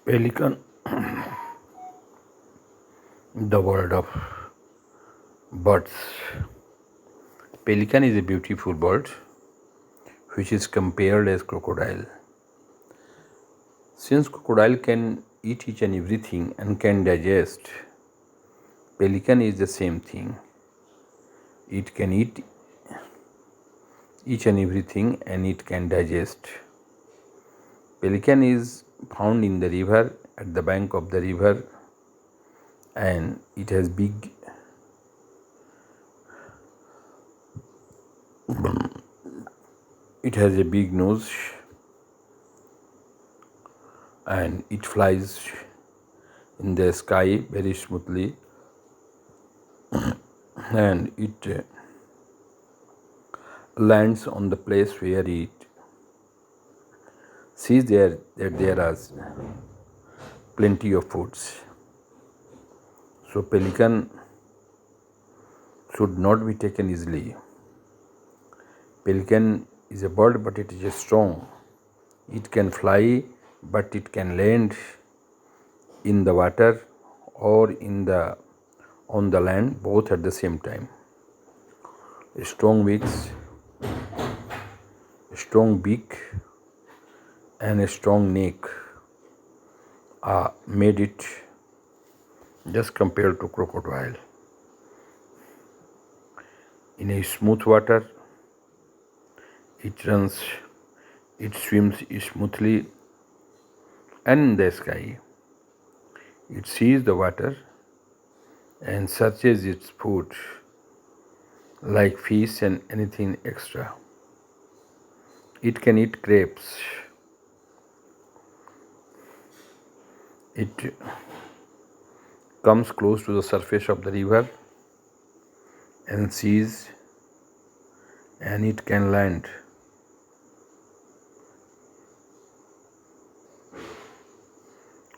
Pelican, the world of birds. Pelican is a beautiful bird which is compared as crocodile. Since crocodile can eat each and everything and can digest, pelican is the same thing. It can eat each and everything and it can digest. Pelican is found in the river, at the bank of the river, and it has a big nose, and it flies in the sky very smoothly, and it lands on the place where it sees that there are plenty of foods. So pelican should not be taken easily. Pelican is a bird, but it is strong. It can fly, but it can land in the water or on the land, both at the same time. A strong beak, and a strong neck made it just compared to crocodile. In a smooth water, it swims smoothly, and in the sky, it sees the water and searches its food like fish and anything extra. It can eat crabs. It comes close to the surface of the river and sees, and it can land.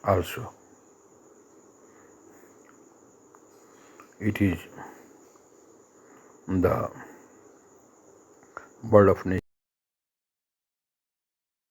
Also, it is the bird of nature.